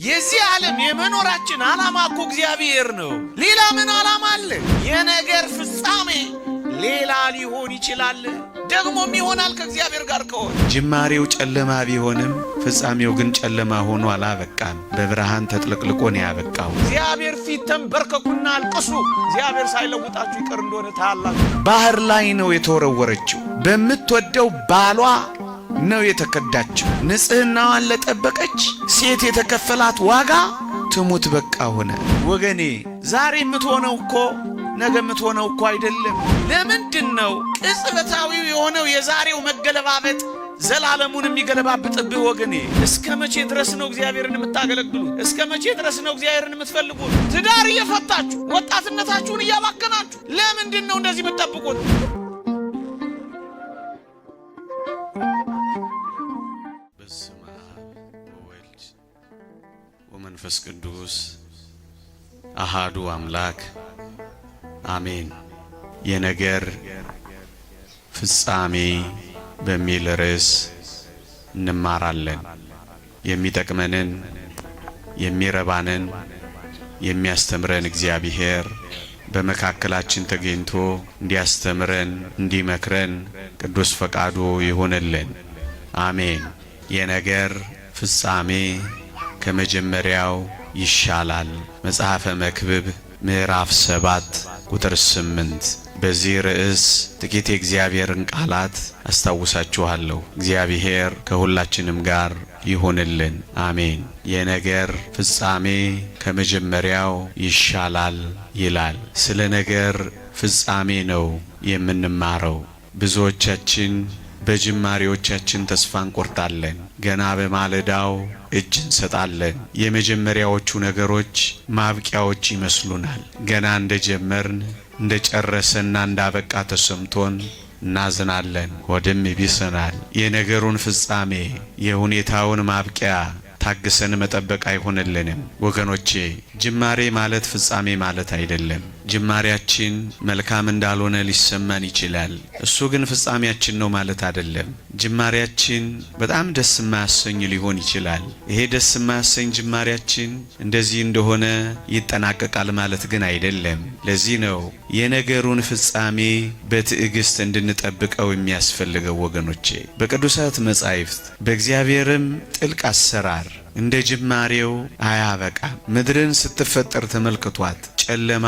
የዚህ ዓለም የመኖራችን ዓላማ እኮ እግዚአብሔር ነው። ሌላ ምን ዓላማ አለ? የነገር ፍጻሜ ሌላ ሊሆን ይችላል፣ ደግሞም ይሆናል ከእግዚአብሔር ጋር ከሆነ። ጅማሬው ጨለማ ቢሆንም ፍጻሜው ግን ጨለማ ሆኖ አላበቃም፣ በብርሃን ተጥለቅልቆ ነው ያበቃው። እግዚአብሔር ፊት ተንበርከኩና አልቅሱ፣ እግዚአብሔር ሳይለውጣችሁ ይቀር እንደሆነ ታላችሁ። ባህር ላይ ነው የተወረወረችው፣ በምትወደው ባሏ ነው የተከዳችው። ንጽህናዋን ለጠበቀች ሴት የተከፈላት ዋጋ ትሙት በቃ ሆነ። ወገኔ ዛሬ የምትሆነው እኮ ነገ የምትሆነው እኮ አይደለም። ለምንድነው ቅጽበታዊው የሆነው የዛሬው መገለባበጥ ዘላለሙን የሚገለባብጥብህ? ወገኔ እስከ መቼ ድረስ ነው እግዚአብሔርን የምታገለግሉት? እስከ መቼ ድረስ ነው እግዚአብሔርን የምትፈልጉት? ትዳር እየፈታችሁ ወጣትነታችሁን እያባከናችሁ ለምንድነው እንደዚህ የምትጠብቁት? በስመ አብ ወወልድ ወመንፈስ ቅዱስ አሃዱ አምላክ አሜን። የነገር ፍጻሜ በሚል ርዕስ እንማራለን። የሚጠቅመንን የሚረባንን የሚያስተምረን እግዚአብሔር በመካከላችን ተገኝቶ እንዲያስተምረን እንዲመክረን ቅዱስ ፈቃዱ ይሁንልን። አሜን። የነገር ፍጻሜ ከመጀመሪያው ይሻላል። መጽሐፈ መክብብ ምዕራፍ 7 ቁጥር 8። በዚህ ርዕስ ጥቂት የእግዚአብሔርን ቃላት አስታውሳችኋለሁ። እግዚአብሔር ከሁላችንም ጋር ይሁንልን። አሜን። የነገር ፍጻሜ ከመጀመሪያው ይሻላል ይላል። ስለ ነገር ፍጻሜ ነው የምንማረው። ብዙዎቻችን በጅማሬዎቻችን ተስፋ እንቆርጣለን። ገና በማለዳው እጅ እንሰጣለን። የመጀመሪያዎቹ ነገሮች ማብቂያዎች ይመስሉናል። ገና እንደጀመርን እንደጨረሰና እንዳበቃ ተሰምቶን እናዝናለን፣ ሆድም ይብሰናል። የነገሩን ፍጻሜ የሁኔታውን ማብቂያ ታግሰን መጠበቅ አይሆንልንም። ወገኖቼ ጅማሬ ማለት ፍጻሜ ማለት አይደለም። ጅማሬያችን መልካም እንዳልሆነ ሊሰማን ይችላል። እሱ ግን ፍጻሜያችን ነው ማለት አይደለም። ጅማሬያችን በጣም ደስ የማያሰኝ ሊሆን ይችላል። ይሄ ደስ የማያሰኝ ጅማሬያችን እንደዚህ እንደሆነ ይጠናቀቃል ማለት ግን አይደለም። ለዚህ ነው የነገሩን ፍጻሜ በትዕግስት እንድንጠብቀው የሚያስፈልገው። ወገኖቼ በቅዱሳት መጻሕፍት በእግዚአብሔርም ጥልቅ አሰራር እንደ ጅማሬው አያበቃም። ምድርን ስትፈጠር ተመልክቷት ጨለማ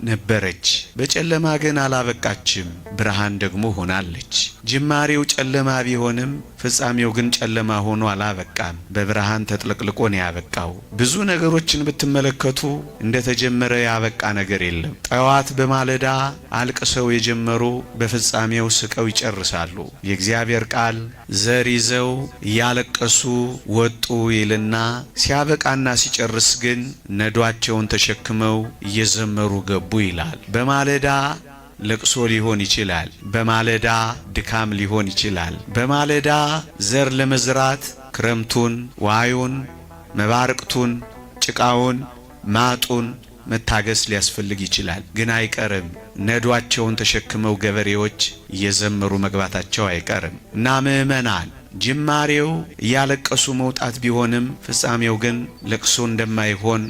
ነበረች፣ በጨለማ ግን አላበቃችም፣ ብርሃን ደግሞ ሆናለች። ጅማሬው ጨለማ ቢሆንም ፍጻሜው ግን ጨለማ ሆኖ አላበቃም፣ በብርሃን ተጥለቅልቆ ነው ያበቃው። ብዙ ነገሮችን ብትመለከቱ እንደተጀመረ ያበቃ ነገር የለም። ጠዋት በማለዳ አልቅሰው የጀመሩ በፍጻሜው ስቀው ይጨርሳሉ። የእግዚአብሔር ቃል ዘር ይዘው እያለቀሱ ወጡ ይልና ሲያበቃና ሲጨርስ ግን ነዷቸውን ተሸክመው እየዘመሩ ገቡ ይላል። በማለዳ ለቅሶ ሊሆን ይችላል። በማለዳ ድካም ሊሆን ይችላል። በማለዳ ዘር ለመዝራት ክረምቱን፣ ዋዩን፣ መባርቅቱን፣ ጭቃውን፣ ማጡን መታገስ ሊያስፈልግ ይችላል። ግን አይቀርም። ነዷቸውን ተሸክመው ገበሬዎች እየዘመሩ መግባታቸው አይቀርም። እና ምእመናን ጅማሬው እያለቀሱ መውጣት ቢሆንም ፍጻሜው ግን ለቅሶ እንደማይሆን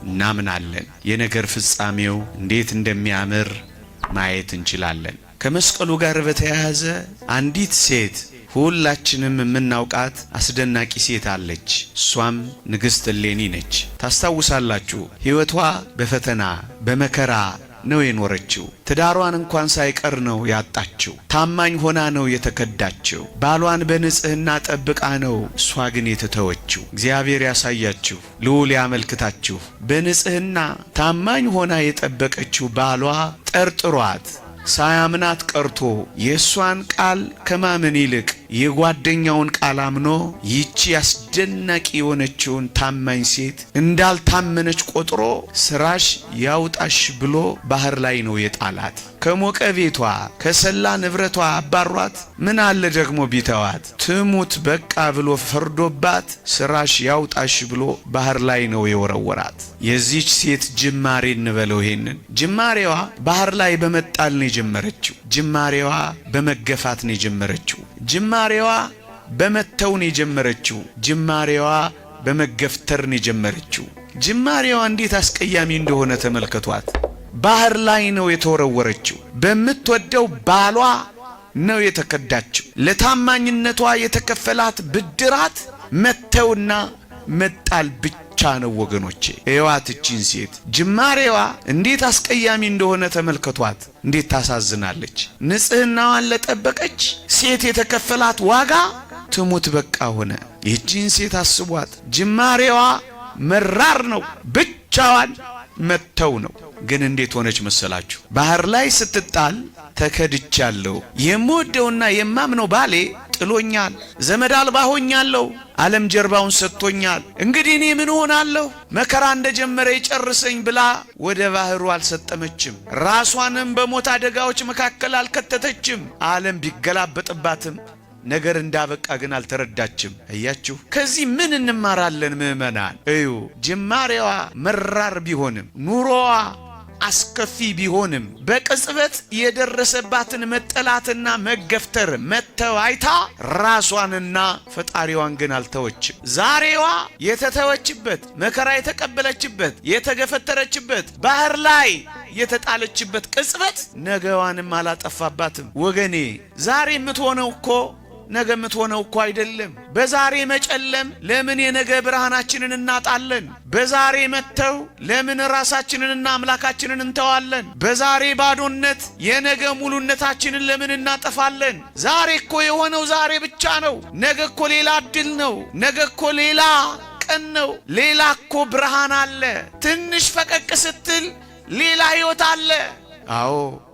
እናምናለን። የነገር ፍጻሜው እንዴት እንደሚያምር ማየት እንችላለን። ከመስቀሉ ጋር በተያያዘ አንዲት ሴት ሁላችንም የምናውቃት አስደናቂ ሴት አለች። እሷም ንግሥት እሌኒ ነች። ታስታውሳላችሁ። ሕይወቷ በፈተና በመከራ ነው የኖረችው። ትዳሯን እንኳን ሳይቀር ነው ያጣችው። ታማኝ ሆና ነው የተከዳችው። ባሏን በንጽህና ጠብቃ ነው እሷ ግን የተተወችው። እግዚአብሔር ያሳያችሁ፣ ልዑል ያመልክታችሁ። በንጽህና ታማኝ ሆና የጠበቀችው ባሏ ጠርጥሯት ሳያምናት ቀርቶ የእሷን ቃል ከማመን ይልቅ የጓደኛውን ቃል አምኖ ይቺ አስደናቂ የሆነችውን ታማኝ ሴት እንዳልታመነች ቆጥሮ ስራሽ ያውጣሽ ብሎ ባህር ላይ ነው የጣላት። ከሞቀ ቤቷ ከሰላ ንብረቷ አባሯት። ምን አለ ደግሞ ቢተዋት ትሙት በቃ ብሎ ፈርዶባት ስራሽ ያውጣሽ ብሎ ባህር ላይ ነው የወረወራት። የዚች ሴት ጅማሬ እንበለው። ይሄንን ጅማሬዋ ባህር ላይ በመጣል ነው የጀመረችው። ጅማሬዋ በመገፋት ነው የጀመረችው። ጅማሬዋ በመተው ነው የጀመረችው። ጅማሬዋ በመገፍተር ነው የጀመረችው። ጅማሬዋ እንዴት አስቀያሚ እንደሆነ ተመልከቷት። ባህር ላይ ነው የተወረወረችው። በምትወደው ባሏ ነው የተከዳችው። ለታማኝነቷ የተከፈላት ብድራት መተውና መጣል ብቻ ነው ወገኖቼ። እዋትቺን ሴት ጅማሬዋ እንዴት አስቀያሚ እንደሆነ ተመልከቷት። እንዴት ታሳዝናለች። ንጽህናዋን ለጠበቀች ሴት የተከፈላት ዋጋ ትሙት በቃ ሆነ። ይህቺን ሴት አስቧት። ጅማሬዋ መራር ነው፣ ብቻዋን መተው ነው። ግን እንዴት ሆነች መሰላችሁ? ባህር ላይ ስትጣል ተከድቻለሁ፣ የምወደውና የማምነው ባሌ ጥሎኛል፣ ዘመድ አልባ ሆኛለሁ፣ ዓለም ጀርባውን ሰጥቶኛል፣ እንግዲህ እኔ ምን ሆናለሁ? መከራ እንደጀመረ ይጨርሰኝ ብላ ወደ ባህሩ አልሰጠመችም። ራሷንም በሞት አደጋዎች መካከል አልከተተችም። ዓለም ቢገላበጥባትም ነገር እንዳበቃ ግን አልተረዳችም። አያችሁ፣ ከዚህ ምን እንማራለን ምዕመናን? እዩ፣ ጅማሬዋ መራር ቢሆንም ኑሮዋ አስከፊ ቢሆንም በቅጽበት የደረሰባትን መጠላትና መገፍተር መተው አይታ ራሷንና ፈጣሪዋን ግን አልተወችም። ዛሬዋ የተተወችበት፣ መከራ የተቀበለችበት፣ የተገፈተረችበት፣ ባህር ላይ የተጣለችበት ቅጽበት ነገዋንም አላጠፋባትም። ወገኔ ዛሬ የምትሆነው እኮ ነገ የምትሆነው እኮ አይደለም። በዛሬ መጨለም ለምን የነገ ብርሃናችንን እናጣለን? በዛሬ መተው ለምን ራሳችንንና አምላካችንን እንተዋለን? በዛሬ ባዶነት የነገ ሙሉነታችንን ለምን እናጠፋለን? ዛሬ እኮ የሆነው ዛሬ ብቻ ነው። ነገ እኮ ሌላ እድል ነው። ነገ እኮ ሌላ ቀን ነው። ሌላ እኮ ብርሃን አለ። ትንሽ ፈቀቅ ስትል ሌላ ሕይወት አለ። አዎ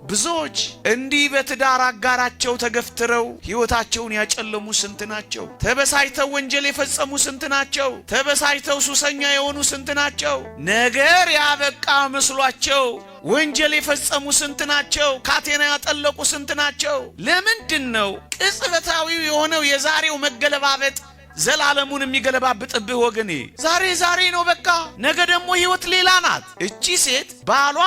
ብዙዎች እንዲህ በትዳር አጋራቸው ተገፍትረው ሕይወታቸውን ያጨለሙ ስንት ናቸው? ተበሳይተው ወንጀል የፈጸሙ ስንት ናቸው? ተበሳይተው ሱሰኛ የሆኑ ስንት ናቸው? ነገር ያበቃ መስሏቸው ወንጀል የፈጸሙ ስንት ናቸው? ካቴና ያጠለቁ ስንት ናቸው? ለምንድን ነው ቅጽበታዊው የሆነው የዛሬው መገለባበጥ ዘላለሙን የሚገለባብጥብህ? ወገኔ ዛሬ ነው በቃ። ነገ ደግሞ ሕይወት ሌላ ናት። እቺ ሴት ባሏ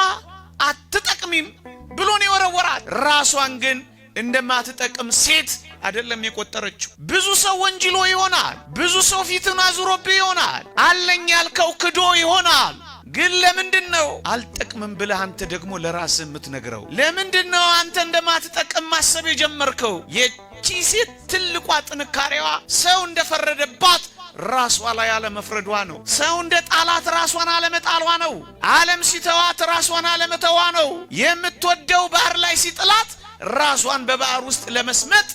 አትጠቅሚም ብሎን የወረወራት፣ ራሷን ግን እንደማትጠቅም ሴት አይደለም የቆጠረችው። ብዙ ሰው ወንጅሎ ይሆናል። ብዙ ሰው ፊትን አዙሮብህ ይሆናል። አለኝ ያልከው ክዶ ይሆናል። ግን ለምንድነው አልጠቅምም ብለህ አንተ ደግሞ ለራስህ የምትነግረው? ለምንድነው አንተ እንደማትጠቅም ማሰብ የጀመርከው? የቺ ሴት ትልቋ ጥንካሬዋ ሰው እንደፈረደባት ራሷ ላይ አለመፍረዷ ነው። ሰው እንደ ጣላት ራሷን አለመጣሏ ነው። ዓለም ሲተዋት ራሷን አለመተዋ ነው። የምትወደው ባህር ላይ ሲጥላት ራሷን በባህር ውስጥ ለመስመጥ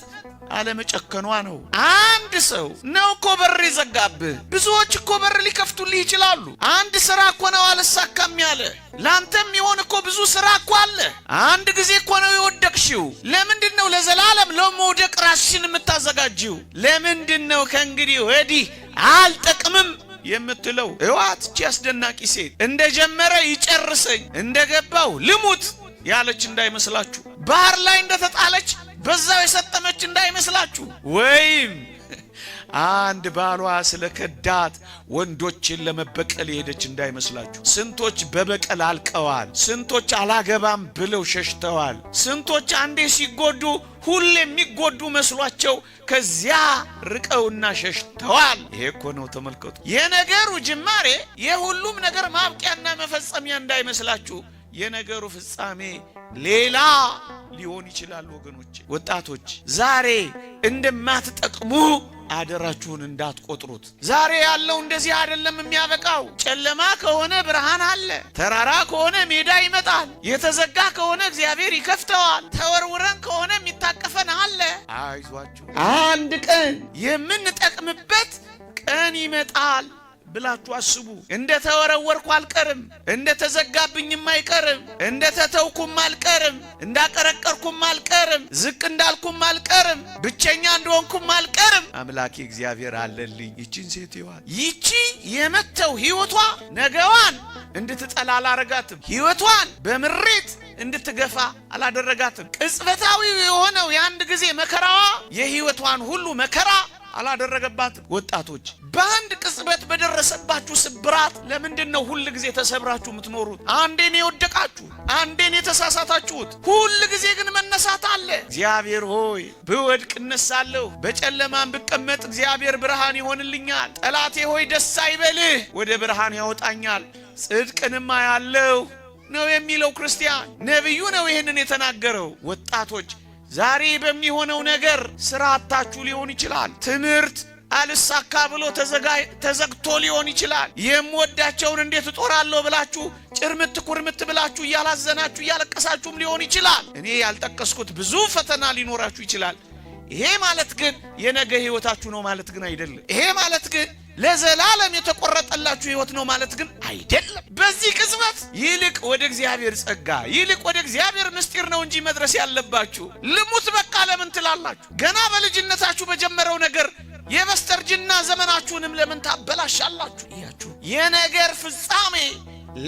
አለመጨከኗ ነው። አንድ ሰው ነው እኮ በር ይዘጋብህ። ብዙዎች እኮ በር ሊከፍቱልህ ይችላሉ። አንድ ስራ እኮ ነው አልሳካም ያለ። ላንተም ይሆን እኮ ብዙ ስራ እኮ አለ። አንድ ጊዜ እኮ ነው የወደቅሽው። ለምንድነው ለዘላለም ለመውደቅ ራስሽን የምታዘጋጂው? ለምንድነው ከእንግዲህ ወዲህ አልጠቅምም የምትለው? እዋት እቺ አስደናቂ ሴት እንደጀመረ ይጨርሰኝ እንደገባው ልሙት ያለች እንዳይመስላችሁ። ባህር ላይ እንደተጣለች በዛው የሰጠመች እንዳይመስላችሁ። ወይም አንድ ባሏ ስለከዳት ወንዶችን ለመበቀል የሄደች እንዳይመስላችሁ። ስንቶች በበቀል አልቀዋል። ስንቶች አላገባም ብለው ሸሽተዋል። ስንቶች አንዴ ሲጎዱ ሁሌ የሚጎዱ መስሏቸው ከዚያ ርቀውና ሸሽተዋል። ይሄ እኮ ነው ተመልከቱ። የነገሩ ጅማሬ የሁሉም ነገር ማብቂያና መፈጸሚያ እንዳይመስላችሁ። የነገሩ ፍጻሜ ሌላ ሊሆን ይችላል። ወገኖች፣ ወጣቶች ዛሬ እንደማትጠቅሙ አደራችሁን እንዳትቆጥሩት። ዛሬ ያለው እንደዚህ አይደለም የሚያበቃው። ጨለማ ከሆነ ብርሃን አለ። ተራራ ከሆነ ሜዳ ይመጣል። የተዘጋ ከሆነ እግዚአብሔር ይከፍተዋል። ተወርውረን ከሆነ የሚታቀፈን አለ። አይዟችሁ፣ አንድ ቀን የምንጠቅምበት ቀን ይመጣል ብላችሁ አስቡ። እንደ ተወረወርኩ አልቀርም፣ እንደ ተዘጋብኝም አይቀርም፣ እንደ ተተውኩም አልቀርም፣ እንዳቀረቀርኩም አልቀርም፣ ዝቅ እንዳልኩም አልቀርም፣ ብቸኛ እንደሆንኩም አልቀርም። አምላኬ እግዚአብሔር አለልኝ። ይቺን ሴት ይቺ የመተው ሕይወቷ ነገዋን እንድትጠላ አላረጋትም። ሕይወቷን በምሬት እንድትገፋ አላደረጋትም። ቅጽበታዊ የሆነው የአንድ ጊዜ መከራዋ የሕይወቷን ሁሉ መከራ አላደረገባትም። ወጣቶች በአንድ ቅጽበት በደረሰባችሁ ስብራት ለምንድነው ሁሉ ጊዜ ተሰብራችሁ የምትኖሩት? አንዴን የወደቃችሁ፣ አንዴን የተሳሳታችሁት፣ ሁሉ ጊዜ ግን መነሳት አለ። እግዚአብሔር ሆይ ብወድቅ እነሳለሁ፣ በጨለማም ብቀመጥ እግዚአብሔር ብርሃን ይሆንልኛል። ጠላቴ ሆይ ደስ አይበልህ፣ ወደ ብርሃን ያወጣኛል፣ ጽድቅንማ ያለው ነው የሚለው ክርስቲያን ነብዩ ነው ይሄንን የተናገረው። ወጣቶች ዛሬ በሚሆነው ነገር ስራ አጣችሁ ሊሆን ይችላል። ትምህርት አልሳካ ብሎ ተዘግቶ ሊሆን ይችላል። የምወዳቸውን እንዴት እጦራለሁ ብላችሁ ጭርምት ኩርምት ብላችሁ እያላዘናችሁ እያለቀሳችሁም ሊሆን ይችላል። እኔ ያልጠቀስኩት ብዙ ፈተና ሊኖራችሁ ይችላል። ይሄ ማለት ግን የነገ ህይወታችሁ ነው ማለት ግን አይደለም። ይሄ ማለት ግን ለዘላለም የተቆረጠላችሁ ህይወት ነው ማለት ግን አይደለም። በዚህ ቅጽበት ይልቅ ወደ እግዚአብሔር ጸጋ፣ ይልቅ ወደ እግዚአብሔር ምስጢር ነው እንጂ መድረስ ያለባችሁ ልሙት በቃ ለምን ትላላችሁ? ገና በልጅነታችሁ በጀመረው ነገር የበስተርጅና ዘመናችሁንም ለምን ታበላሻላችሁ? እያችሁ የነገር ፍጻሜ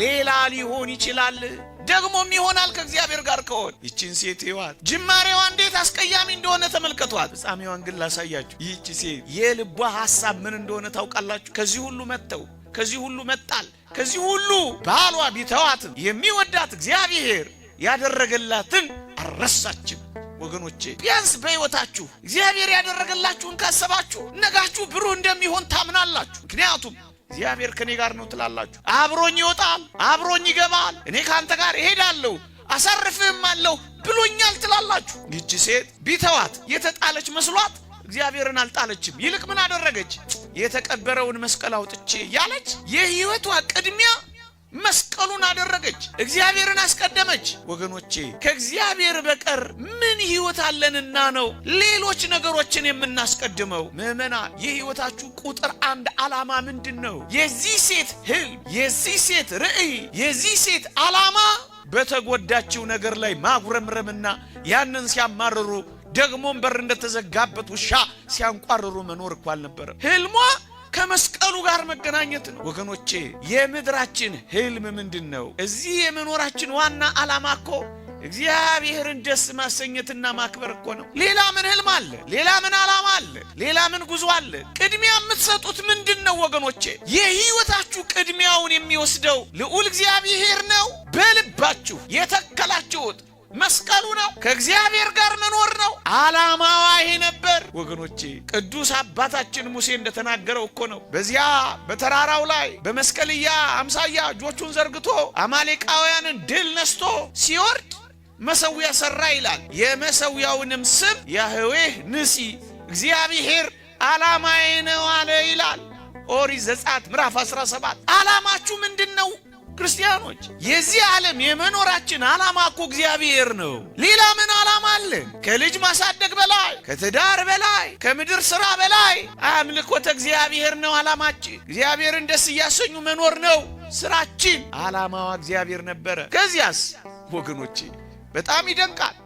ሌላ ሊሆን ይችላል። ደግሞም ይሆናል ከእግዚአብሔር ጋር ከሆነ። ይቺን ሴት ይዋት ጅማሬዋ እንዴት አስቀያሚ እንደሆነ ተመልከቷት። ፍጻሜዋን ግን ላሳያችሁ። ይቺ ሴት የልቧ ሐሳብ ምን እንደሆነ ታውቃላችሁ? ከዚህ ሁሉ መተው፣ ከዚህ ሁሉ መጣል፣ ከዚህ ሁሉ ባሏ ቢተዋትም የሚወዳት እግዚአብሔር ያደረገላትን አልረሳችም። ወገኖቼ ቢያንስ በሕይወታችሁ እግዚአብሔር ያደረገላችሁን ካሰባችሁ ነጋችሁ ብሩህ እንደሚሆን ታምናላችሁ። ምክንያቱም እግዚአብሔር ከኔ ጋር ነው ትላላችሁ። አብሮኝ ይወጣል፣ አብሮኝ ይገባል፣ እኔ ካንተ ጋር እሄዳለሁ አሳርፍህም አለሁ ብሎኛል ትላላችሁ። ይህች ሴት ቢተዋት የተጣለች መስሏት እግዚአብሔርን አልጣለችም። ይልቅ ምን አደረገች? የተቀበረውን መስቀል አውጥቼ ያለች የሕይወቷ ቅድሚያ መስቀሉን አደረገች። እግዚአብሔርን አስቀደመች። ወገኖቼ ከእግዚአብሔር በቀር ምን ሕይወት አለንና ነው ሌሎች ነገሮችን የምናስቀድመው? ምዕመናን የሕይወታችሁ ቁጥር አንድ ዓላማ ምንድነው? የዚህ ሴት ህልም፣ የዚህ ሴት ራዕይ፣ የዚህ ሴት ዓላማ በተጎዳችው ነገር ላይ ማጉረምረምና ያንን ሲያማርሩ ደግሞም በር እንደተዘጋበት ውሻ ሲያንቋርሩ መኖር እኮ አልነበረም። ህልሟ ከመስቀሉ ጋር መገናኘት ነው። ወገኖቼ የምድራችን ህልም ምንድነው? እዚህ የመኖራችን ዋና ዓላማ እኮ እግዚአብሔርን ደስ ማሰኘትና ማክበር እኮ ነው። ሌላ ምን ህልም አለ? ሌላ ምን ዓላማ አለ? ሌላ ምን ጉዞ አለ? ቅድሚያ የምትሰጡት ምንድነው? ወገኖቼ የሕይወታችሁ ቅድሚያውን የሚወስደው ልዑል እግዚአብሔር ነው። በልባችሁ የተከላችሁት መስቀሉ ነው። ከእግዚአብሔር ጋር መኖር ነው። ዓላማዋ ይሄ ነበር። ወገኖቼ ቅዱስ አባታችን ሙሴ እንደተናገረው እኮ ነው። በዚያ በተራራው ላይ በመስቀልያ አምሳያ እጆቹን ዘርግቶ አማሌቃውያንን ድል ነስቶ ሲወርድ መሰዊያ ሰራ ይላል። የመሰዊያውንም ስም ያህዌህ ንሲ እግዚአብሔር ዓላማዬ ነው አለ ይላል። ኦሪት ዘጸአት ምዕራፍ 17። ዓላማችሁ ምንድነው? ክርስቲያኖች የዚህ ዓለም የመኖራችን ዓላማ እኮ እግዚአብሔር ነው። ሌላ ምን ዓላማ አለ? ከልጅ ማሳደግ በላይ፣ ከትዳር በላይ፣ ከምድር ሥራ በላይ አምልኮተ እግዚአብሔር ነው ዓላማችን። እግዚአብሔርን ደስ እያሰኙ መኖር ነው ሥራችን። ዓላማዋ እግዚአብሔር ነበረ። ከዚያስ ወገኖቼ በጣም ይደንቃል።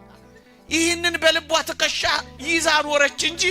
ይህንን በልቧ ትከሻ ይዛ ኖረች እንጂ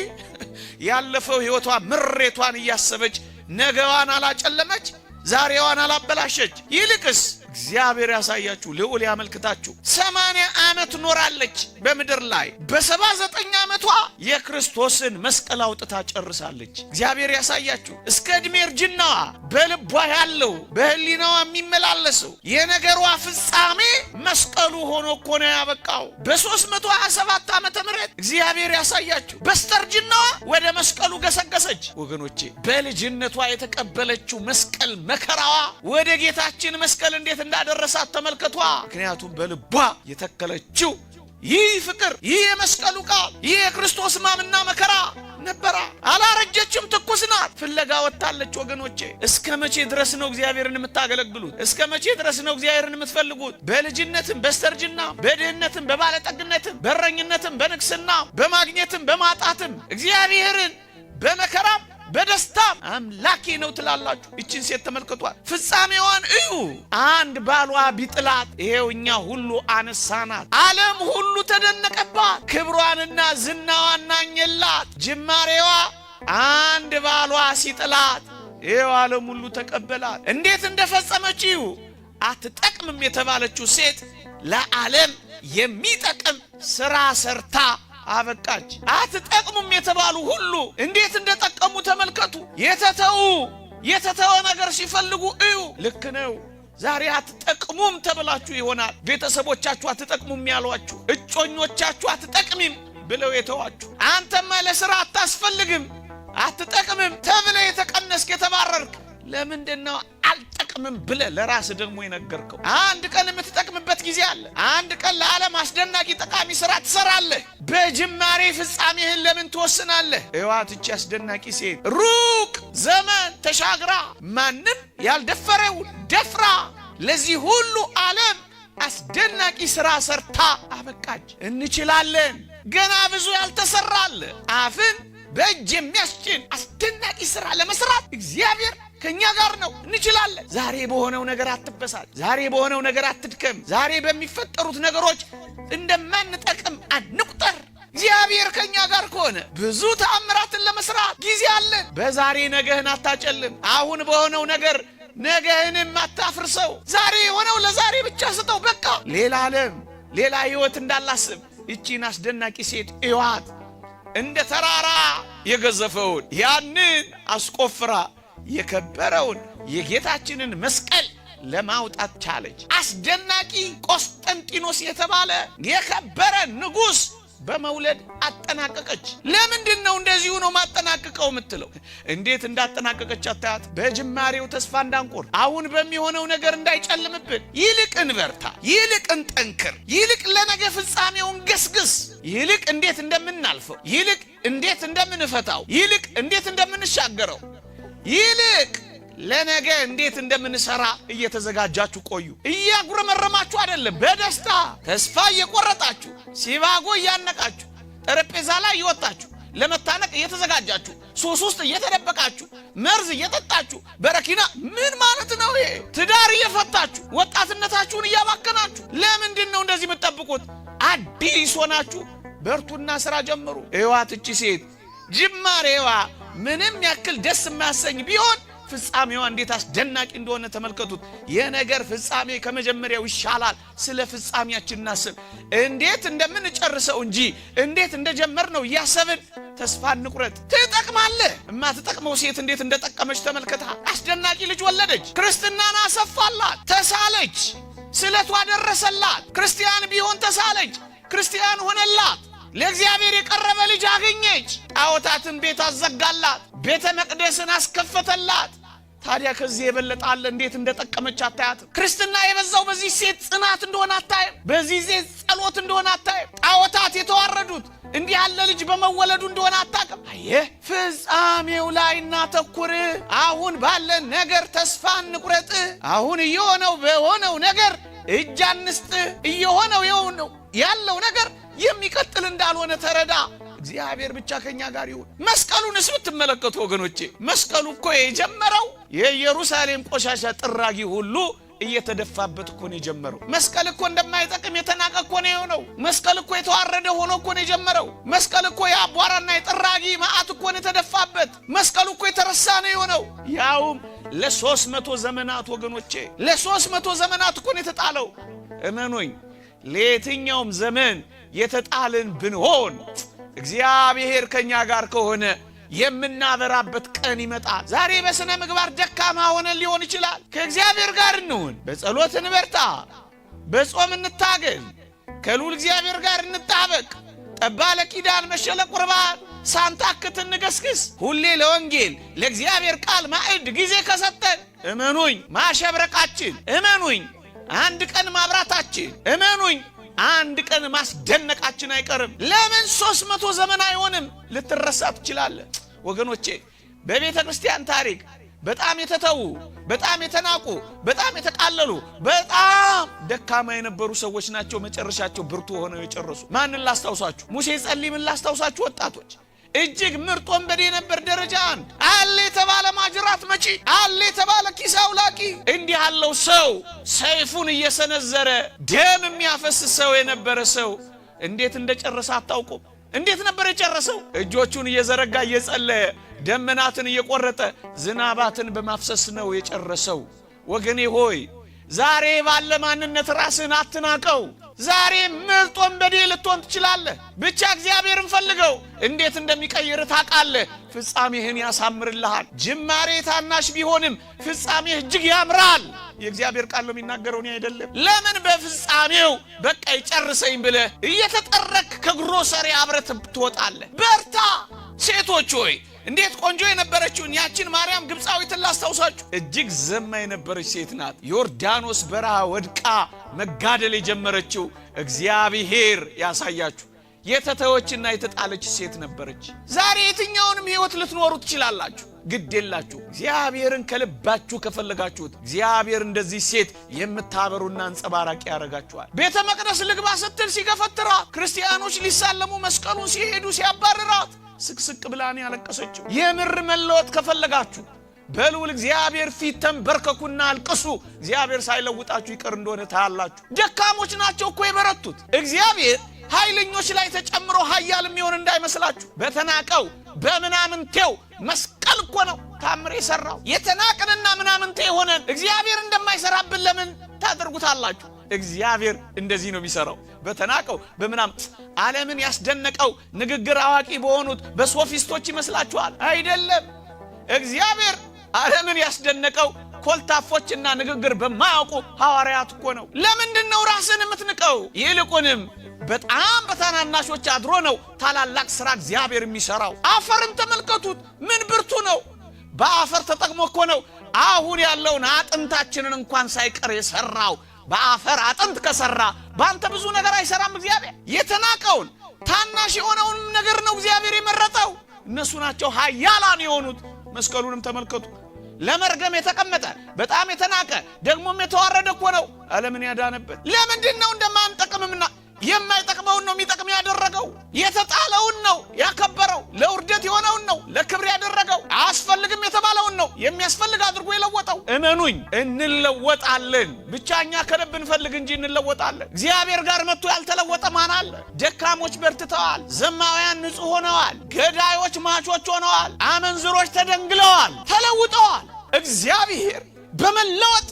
ያለፈው ሕይወቷ ምሬቷን እያሰበች ነገዋን አላጨለመች፣ ዛሬዋን አላበላሸች። ይልቅስ እግዚአብሔር ያሳያችሁ፣ ልዑል ያመልክታችሁ 80 ዓመት ኖራለች በምድር ላይ። በ79 ዓመቷ የክርስቶስን መስቀል አውጥታ ጨርሳለች። እግዚአብሔር ያሳያችሁ። እስከ ዕድሜ እርጅናዋ በልቧ ያለው በህሊናዋ የሚመላለሰው የነገሯ ፍጻሜ መስቀሉ ሆኖ እኮ ነው ያበቃው። በ327 ዓመተ ምህረት እግዚአብሔር ያሳያችሁ። በስተርጅናዋ ወደ መስቀሉ ገሰገሰች። ወገኖቼ በልጅነቷ የተቀበለችው መስቀል መከራዋ ወደ ጌታችን መስቀል እንዴት እንዳደረሳት ተመልከቷ። ምክንያቱም በልቧ የተከለችው ይህ ፍቅር፣ ይህ የመስቀሉ ቃል፣ ይህ የክርስቶስ ሕማምና መከራ ነበራ። አላረጀችም፣ ትኩስ ናት። ፍለጋ ወጣለች። ወገኖቼ እስከ መቼ ድረስ ነው እግዚአብሔርን የምታገለግሉት? እስከ መቼ ድረስ ነው እግዚአብሔርን የምትፈልጉት? በልጅነትም በስተርጅና፣ በድህነትም በባለጠግነትም፣ በእረኝነትም በንግስና፣ በማግኘትም በማጣትም እግዚአብሔርን በመከራም በደስታም አምላኬ ነው ትላላችሁ። እቺን ሴት ተመልከቷት። ፍጻሜዋን እዩ። አንድ ባሏ ቢጥላት ይሄው እኛ ሁሉ አነሳናት። ዓለም ሁሉ ተደነቀባት። ክብሯንና ዝናዋን ናኘላት። ጅማሬዋ አንድ ባሏ ሲጥላት ይሄው ዓለም ሁሉ ተቀበላት። እንዴት እንደፈጸመች እዩ። አትጠቅምም የተባለችው ሴት ለዓለም የሚጠቅም ሥራ ሰርታ አበቃች። አትጠቅሙም የተባሉ ሁሉ እንዴት እንደጠቀሙ ተመልከቱ። የተተወ ነገር ሲፈልጉ እዩ። ልክ ነው። ዛሬ አትጠቅሙም ተብላችሁ ይሆናል ቤተሰቦቻችሁ አትጠቅሙም ያሏችሁ፣ እጮኞቻችሁ አትጠቅሚም ብለው የተዋችሁ፣ አንተማ ለሥራ አታስፈልግም አትጠቅምም ተብለ የተቀነስክ የተባረርክ ለምንድነው አልጠቅምም ብለ ለራስ ደግሞ የነገርከው? አንድ ቀን የምትጠቅምበት ጊዜ አለ። አንድ ቀን ለዓለም አስደናቂ ጠቃሚ ሥራ ትሰራለህ። በጅማሬ ፍጻሜህን ለምን ትወስናለህ? እዋትች አስደናቂ ሴት ሩቅ ዘመን ተሻግራ ማንም ያልደፈረው ደፍራ ለዚህ ሁሉ ዓለም አስደናቂ ሥራ ሰርታ አበቃች። እንችላለን። ገና ብዙ ያልተሰራለ አፍን በእጅ የሚያስጭን አስደናቂ ሥራ ለመስራት እግዚአብሔር ከኛ ጋር ነው። እንችላለን። ዛሬ በሆነው ነገር አትበሳጭ። ዛሬ በሆነው ነገር አትድከም። ዛሬ በሚፈጠሩት ነገሮች እንደማንጠቅም አንቁጠር። እግዚአብሔር ከኛ ጋር ከሆነ ብዙ ተአምራትን ለመስራት ጊዜ አለን። በዛሬ ነገህን አታጨልም። አሁን በሆነው ነገር ነገህንም አታፍርሰው። ዛሬ የሆነው ለዛሬ ብቻ ስጠው። በቃ ሌላ ዓለም ሌላ ሕይወት እንዳላስብ እቺን አስደናቂ ሴት እዋት እንደ ተራራ የገዘፈውን ያንን አስቆፍራ የከበረውን የጌታችንን መስቀል ለማውጣት ቻለች። አስደናቂ ቆስጠንጢኖስ የተባለ የከበረ ንጉሥ በመውለድ አጠናቀቀች። ለምንድን ነው እንደዚሁ ነው ማጠናቀቀው የምትለው? እንዴት እንዳጠናቀቀች አታያት? በጅማሬው ተስፋ እንዳንቆር፣ አሁን በሚሆነው ነገር እንዳይጨልምብን፣ ይልቅ እንበርታ፣ ይልቅ እንጠንክር፣ ይልቅ ለነገ ፍጻሜውን ገስግስ፣ ይልቅ እንዴት እንደምናልፈው፣ ይልቅ እንዴት እንደምንፈታው፣ ይልቅ እንዴት እንደምንሻገረው፣ ይልቅ ለነገ እንዴት እንደምንሰራ እየተዘጋጃችሁ ቆዩ። እያጉረመረማችሁ አይደለም፣ በደስታ ተስፋ እየቆረጣችሁ ሲባጎ እያነቃችሁ ጠረጴዛ ላይ እየወጣችሁ ለመታነቅ እየተዘጋጃችሁ ሱስ ውስጥ እየተደበቃችሁ መርዝ እየጠጣችሁ በረኪና ምን ማለት ነው ይሄ? ትዳር እየፈታችሁ ወጣትነታችሁን እያባከናችሁ ለምንድን ነው እንደዚህ የምትጠብቁት? አዲስ ሆናችሁ በርቱና ስራ ጀምሩ። እዋት እቺ ሴት ጅማሬዋ ምንም ያክል ደስ የማያሰኝ ቢሆን ፍጻሜዋ እንዴት አስደናቂ እንደሆነ ተመልከቱት። የነገር ፍጻሜ ከመጀመሪያው ይሻላል። ስለ ፍጻሜያችን እናስብ፣ እንዴት እንደምንጨርሰው እንጂ እንዴት እንደጀመርነው እያሰብን ተስፋ እንቁረጥ። ትጠቅማለህ። እማትጠቅመው ሴት እንዴት እንደጠቀመች ተመልከታ። አስደናቂ ልጅ ወለደች። ክርስትናን አሰፋላት፣ ተሳለች፣ ስለቷ ደረሰላት። ክርስቲያን ቢሆን ተሳለች፣ ክርስቲያን ሆነላት። ለእግዚአብሔር የቀረበ ልጅ አገኘች። ጣዖታትን ቤት አዘጋላት፣ ቤተ መቅደስን አስከፈተላት። ታዲያ ከዚህ የበለጠ አለ? እንዴት እንደጠቀመች አታያት? ክርስትና የበዛው በዚህ ሴት ጽናት እንደሆነ አታይም? በዚህ ሴት ጸሎት እንደሆነ አታይም? ጣዖታት የተዋረዱት እንዲህ ያለ ልጅ በመወለዱ እንደሆነ አታውቅም? አየህ፣ ፍጻሜው ላይ እናተኩር። አሁን ባለን ነገር ተስፋ እንቁረጥ። አሁን እየሆነው በሆነው ነገር እጅ አንስጥ። እየሆነው ያለው ነገር የሚቀጥል እንዳልሆነ ተረዳ። እግዚአብሔር ብቻ ከኛ ጋር ይሁን። መስቀሉንስ ብትመለከቱ ወገኖቼ፣ መስቀሉ እኮ የጀመረው የኢየሩሳሌም ቆሻሻ ጥራጊ ሁሉ እየተደፋበት እኮ ነው የጀመረው። መስቀል እኮ እንደማይጠቅም የተናቀ እኮ ነው የሆነው። መስቀል እኮ የተዋረደ ሆኖ እኮ ነው የጀመረው። መስቀል እኮ የአቧራና የጥራጊ መዓት እኮ ነው የተደፋበት። መስቀሉ እኮ የተረሳ ነው የሆነው። ያውም ለ300 ዘመናት ወገኖቼ፣ ለ300 ዘመናት እኮ ነው የተጣለው። እመኑኝ፣ ለየትኛውም ዘመን የተጣልን ብንሆን እግዚአብሔር ከኛ ጋር ከሆነ የምናበራበት ቀን ይመጣል። ዛሬ በስነ ምግባር ደካማ ሆነን ሊሆን ይችላል። ከእግዚአብሔር ጋር እንሁን፣ በጸሎት እንበርታ፣ በጾም እንታገል፣ ከልዑል እግዚአብሔር ጋር እንጣበቅ፣ ጠባ ለኪዳን መሸለ ቁርባን ሳንታክት እንገስግስ። ሁሌ ለወንጌል ለእግዚአብሔር ቃል ማዕድ ጊዜ ከሰጠን እመኑኝ ማሸብረቃችን፣ እመኑኝ አንድ ቀን ማብራታችን፣ እመኑኝ አንድ ቀን ማስደነቃችን አይቀርም። ለምን 300 ዘመን አይሆንም? ልትረሳ ትችላለህ ወገኖቼ። በቤተ ክርስቲያን ታሪክ በጣም የተተዉ፣ በጣም የተናቁ፣ በጣም የተቃለሉ፣ በጣም ደካማ የነበሩ ሰዎች ናቸው መጨረሻቸው ብርቱ ሆነው የጨረሱ። ማንን ላስታውሳችሁ? ሙሴ ጸሊምን ላስታውሳችሁ ወጣቶች። እጅግ ምርጥ ወንበዴ ነበር። ደረጃ 1 አለ የተባለ ማጅራት መቺ፣ አለ የተባለ ኪስ አውላቂ። እንዲህ ያለው ሰው ሰይፉን እየሰነዘረ ደም የሚያፈስ ሰው የነበረ ሰው እንዴት እንደጨረሰ አታውቁም? እንዴት ነበር የጨረሰው? እጆቹን እየዘረጋ እየጸለየ ደመናትን እየቆረጠ ዝናባትን በማፍሰስ ነው የጨረሰው። ወገኔ ሆይ ዛሬ ባለ ማንነት ራስን አትናቀው። ዛሬ ምርጥ ወንበዴ ልትሆን ትችላለህ። ብቻ እግዚአብሔርን ፈልገው። እንዴት እንደሚቀይር ታውቃለህ። ፍጻሜህን ያሳምርልሃል። ጅማሬ ታናሽ ቢሆንም ፍጻሜህ እጅግ ያምራል። የእግዚአብሔር ቃል ነው የሚናገረው፣ እኔ አይደለም። ለምን በፍጻሜው በቃ ይጨርሰኝ ብለህ እየተጠረክ ከግሮሰሪ አብረህ ትወጣለህ? በርታ። ሴቶች ሆይ እንዴት ቆንጆ የነበረችውን ያችን ማርያም ግብፃዊትን ላስታውሳችሁ። እጅግ ዘማ የነበረች ሴት ናት። ዮርዳኖስ በረሃ ወድቃ መጋደል የጀመረችው እግዚአብሔር ያሳያችሁ የተተወችና የተጣለች ሴት ነበረች። ዛሬ የትኛውንም ህይወት ልትኖሩ ትችላላችሁ፣ ግድ የላችሁ። እግዚአብሔርን ከልባችሁ ከፈለጋችሁት እግዚአብሔር እንደዚህ ሴት የምታበሩና አንጸባራቂ ያረጋችኋል። ቤተ መቅደስ ልግባ ስትል ሲገፈትራት፣ ክርስቲያኖች ሊሳለሙ መስቀሉን ሲሄዱ ሲያባርራት ስቅስቅ ብላን ያለቀሰችው። የምር መለወጥ ከፈለጋችሁ በልዑል እግዚአብሔር ፊት ተንበርከኩና አልቅሱ። እግዚአብሔር ሳይለውጣችሁ ይቀር እንደሆነ ታያላችሁ። ደካሞች ናቸው እኮ የበረቱት። እግዚአብሔር ኃይለኞች ላይ ተጨምሮ ኃያል የሚሆን እንዳይመስላችሁ። በተናቀው በምናምንቴው መስቀል እኮ ነው ታምር የሰራው። የተናቅንና ምናምንቴ ሆነን እግዚአብሔር እንደማይሰራብን ለምን ታደርጉታላችሁ? እግዚአብሔር እንደዚህ ነው የሚሰራው። በተናቀው በምናም ዓለምን ያስደነቀው ንግግር አዋቂ በሆኑት በሶፊስቶች ይመስላችኋል? አይደለም። እግዚአብሔር ዓለምን ያስደነቀው ኮልታፎችና ንግግር በማያውቁ ሐዋርያት እኮ ነው። ለምንድን ነው ራስን የምትንቀው? ይልቁንም በጣም በታናናሾች አድሮ ነው ታላላቅ ሥራ እግዚአብሔር የሚሰራው። አፈርን ተመልከቱት፣ ምን ብርቱ ነው። በአፈር ተጠቅሞ እኮ ነው አሁን ያለውን አጥንታችንን እንኳን ሳይቀር የሰራው። በአፈር አጥንት ከሰራ ባንተ ብዙ ነገር አይሰራም እግዚአብሔር? የተናቀውን ታናሽ የሆነውን ነገር ነው እግዚአብሔር የመረጠው። እነሱ ናቸው ኃያላን የሆኑት። መስቀሉንም ተመልከቱ። ለመርገም የተቀመጠ በጣም የተናቀ ደግሞም የተዋረደ እኮ ነው ዓለምን ያዳነበት። ለምንድን ነው እንደማንጠቅምምና የማይጠቅመውን ነው የሚጠቅም ያደረገው? የተጣለውን ነው ያከበረው። ለውርደት የሆነውን ነው ለክብር ያደረገው። አያስፈልግም የተባለውን ነው የሚያስፈልግ አድርጎ የለወጠው። እመኑኝ እንለወጣለን። ብቻኛ ከልብ እንፈልግ እንጂ እንለወጣለን። እግዚአብሔር ጋር መጥቶ ያልተለወጠ ማን አለ? ደካሞች በርትተዋል፣ ዘማውያን ንጹህ ሆነዋል፣ ገዳዮች ማቾች ሆነዋል፣ አመንዝሮች ተደንግለዋል፣ ተለውጠዋል። እግዚአብሔር በመለወጥ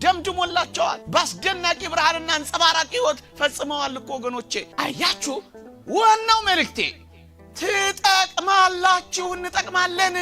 ደምድሞላቸዋል። በአስደናቂ ብርሃንና አንጸባራቂ ሕይወት ፈጽመዋል እኮ ወገኖቼ። አያችሁ፣ ዋናው መልእክቴ ትጠቅማላችሁ፣ እንጠቅማለን።